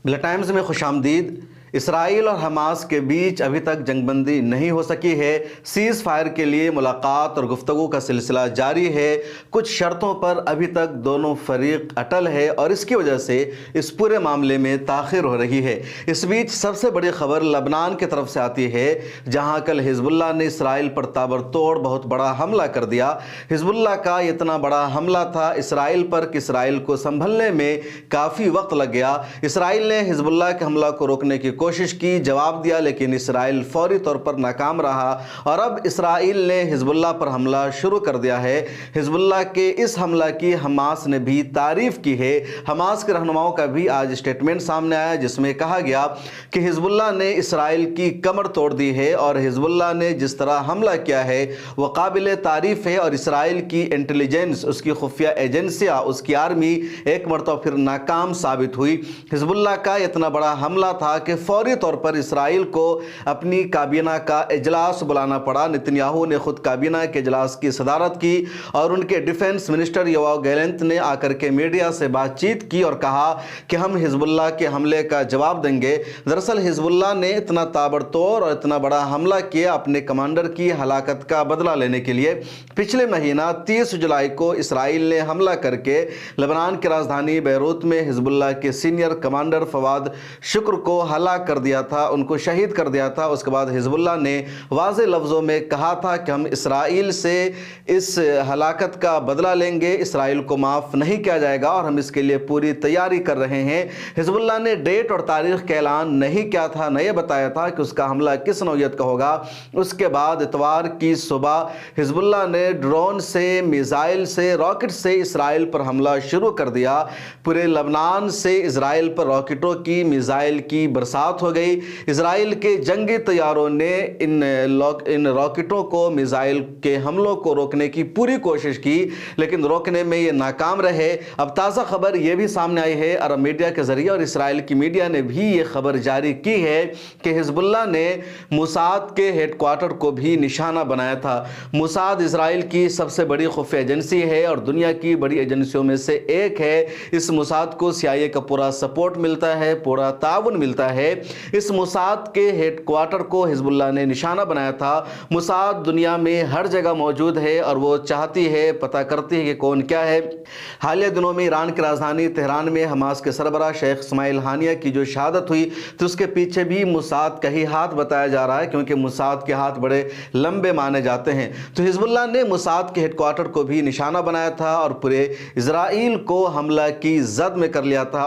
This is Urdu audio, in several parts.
بلٹ ٹائمز میں خوش آمدید۔ اسرائیل اور حماس کے بیچ ابھی تک جنگ بندی نہیں ہو سکی ہے۔ سیز فائر کے لیے ملاقات اور گفتگو کا سلسلہ جاری ہے۔ کچھ شرطوں پر ابھی تک دونوں فریق اٹل ہے اور اس کی وجہ سے اس پورے معاملے میں تاخیر ہو رہی ہے۔ اس بیچ سب سے بڑی خبر لبنان کی طرف سے آتی ہے، جہاں کل حزب اللہ نے اسرائیل پر تابڑتوڑ بہت بڑا حملہ کر دیا۔ حزب اللہ کا اتنا بڑا حملہ تھا اسرائیل پر کہ اسرائیل کو سنبھلنے میں کافی وقت لگ گیا۔ اسرائیل نے حزب اللہ کے حملہ کو روکنے کی کوشش کی، جواب دیا، لیکن اسرائیل فوری طور پر ناکام رہا اور اب اسرائیل نے حزب اللہ پر حملہ شروع کر دیا ہے۔ حزب اللہ کے اس حملہ کی حماس نے بھی تعریف کی ہے۔ حماس کے رہنماؤں کا بھی آج اسٹیٹمنٹ سامنے آیا، جس میں کہا گیا کہ حزب اللہ نے اسرائیل کی کمر توڑ دی ہے اور حزب اللہ نے جس طرح حملہ کیا ہے وہ قابل تعریف ہے، اور اسرائیل کی انٹیلیجنس، اس کی خفیہ ایجنسیاں، اس کی آرمی ایک مرتبہ پھر ناکام ثابت ہوئی۔ حزب اللہ کا اتنا بڑا حملہ تھا کہ فوری طور پر اسرائیل کو اپنی کابینہ کا اجلاس بلانا پڑا۔ نتنیاہو نے خود کابینہ کے اجلاس کی صدارت کی اور ان کے ڈیفنس منسٹر یوآو گیلنٹ نے آ کر کے میڈیا سے بات چیت کی اور کہا کہ ہم حزب اللہ کے حملے کا جواب دیں گے۔ دراصل حزب اللہ نے اتنا تابڑتوڑ اور اتنا بڑا حملہ کیا اپنے کمانڈر کی ہلاکت کا بدلہ لینے کے لیے۔ پچھلے مہینہ 30 جولائی کو اسرائیل نے حملہ کر کے لبنان کی راجدھانی بیروت میں حزب اللہ کے سینئر کمانڈر فواد شکر کو ہلاک کر دیا تھا، ان کو شہید کر دیا تھا۔ اس کے بعد حزب اللہ نے واضح لفظوں میں کہا تھا کہ ہم اسرائیل سے اس ہلاکت کا بدلہ لیں گے، اسرائیل کو معاف نہیں کیا جائے گا اور ہم اس کے لیے پوری تیاری کر رہے ہیں۔ حزب اللہ نے ڈیٹ اور تاریخ کا اعلان نہیں کیا تھا، نہ یہ بتایا تھا کہ اس کا حملہ کس نوعیت کا ہوگا۔ اس کے بعد اتوار کی صبح حزب اللہ نے ڈرون سے، میزائل سے، راکٹ سے اسرائیل پر حملہ شروع کر دیا۔ پورے لبنان سے اسرائیل پر راکٹوں کی، میزائل کی برسات ہو گئی۔ اسرائیل کے جنگی طیاروں نے ان راکٹوں کو، میزائل کے حملوں کو روکنے کی پوری کوشش کی، لیکن روکنے میں یہ ناکام رہے۔ اب تازہ خبر یہ بھی سامنے آئی ہے، عرب میڈیا کے ذریعے اور اسرائیل کی میڈیا نے بھی یہ خبر جاری کی ہے کہ حزب اللہ نے موساد کے ہیڈ کوارٹر کو بھی نشانہ بنایا تھا۔ موساد اسرائیل کی سب سے بڑی خفیہ ایجنسی ہے اور دنیا کی بڑی ایجنسیوں میں سے ایک ہے۔ اس موساد کو CIA کا پورا سپورٹ ملتا ہے، پورا تعاون ملتا ہے۔ اس موساد کے ہیڈ کوارٹر کو حزب اللہ نے نشانہ بنایا تھا۔ موساد دنیا میں ہر جگہ موجود ہے اور وہ چاہتی ہے، پتہ کرتی ہے کہ کون کیا ہے۔ حالیہ دنوں میں ایران کی راجدھانی تہران میں حماس کے سربراہ شیخ اسماعیل ہانیہ کی جو شہادت ہوئی تو اس کے پیچھے بھی موساد کا ہی ہاتھ بتایا جا رہا ہے، کیونکہ موساد کے ہاتھ بڑے لمبے مانے جاتے ہیں۔ تو حزب اللہ نے موساد کے ہیڈ کوارٹر کو بھی نشانہ بنایا تھا اور پورے اسرائیل کو حملہ کی زد میں کر لیا تھا،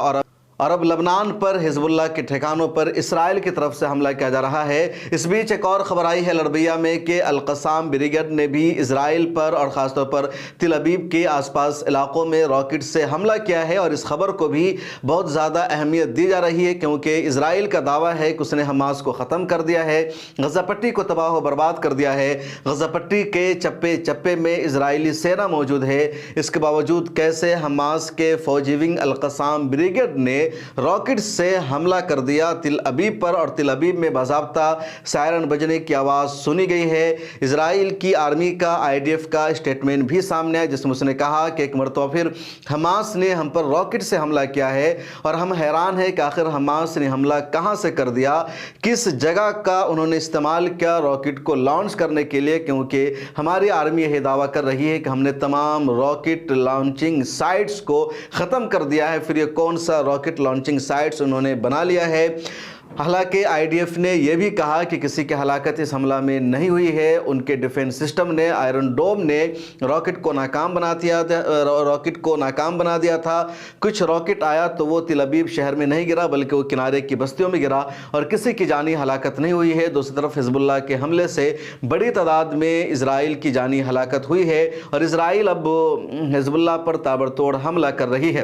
اور اب لبنان پر حزب اللہ کے ٹھکانوں پر اسرائیل کی طرف سے حملہ کیا جا رہا ہے۔ اس بیچ ایک اور خبر آئی ہے لڑبیا میں کہ القسام بریگیڈ نے بھی اسرائیل پر اور خاص طور پر تل ابیب کے آس پاس علاقوں میں راکٹ سے حملہ کیا ہے، اور اس خبر کو بھی بہت زیادہ اہمیت دی جا رہی ہے، کیونکہ اسرائیل کا دعویٰ ہے کہ اس نے حماس کو ختم کر دیا ہے، غزہ پٹی کو تباہ و برباد کر دیا ہے۔ غزہ پٹی کے چپے چپے میں اسرائیلی سینہ موجود ہے، اس کے باوجود کیسے حماس کے فوجی ونگ القسام بریگیڈ نے راکٹ سے حملہ کر دیا تل ابیب پر، اور تل ابیب میں باضابطہ سائرن بجنے کی آواز سنی گئی ہے۔ اسرائیل کی آرمی کا IDF کا اسٹیٹمنٹ بھی سامنے آیا، جس میں اس نے کہا کہ ایک مرتبہ پھر حماس نے ہم پر راکٹ سے حملہ کیا ہے اور ہم حیران ہیں کہ آخر حماس نے حملہ کہاں سے کر دیا، کس جگہ کا انہوں نے استعمال کیا راکٹ کو لانچ کرنے کے لیے، کیونکہ ہماری آرمی یہ دعویٰ کر رہی ہے کہ ہم نے تمام راکٹ لانچنگ سائٹس کو ختم کر دیا ہے۔ پھر یہ کون سا راکٹ لانچنگ سائٹس انہوں نے بنا لیا ہے؟ حالانکہ IDF نے یہ بھی کہا کہ کسی کی ہلاکت اس حملہ میں نہیں ہوئی ہے، ان کے ڈیفنس سسٹم نے، آئرن ڈوم نے راکٹ کو ناکام بنا دیا تھا۔ کچھ راکٹ آیا تو وہ تل ابیب شہر میں نہیں گرا بلکہ وہ کنارے کی بستیوں میں گرا اور کسی کی جانی ہلاکت نہیں ہوئی ہے۔ دوسری طرف حزب اللہ کے حملے سے بڑی تعداد میں اسرائیل کی جانی ہلاکت ہوئی ہے اور اسرائیل اب حزب اللہ پر تابڑتوڑ حملہ کر رہی ہے۔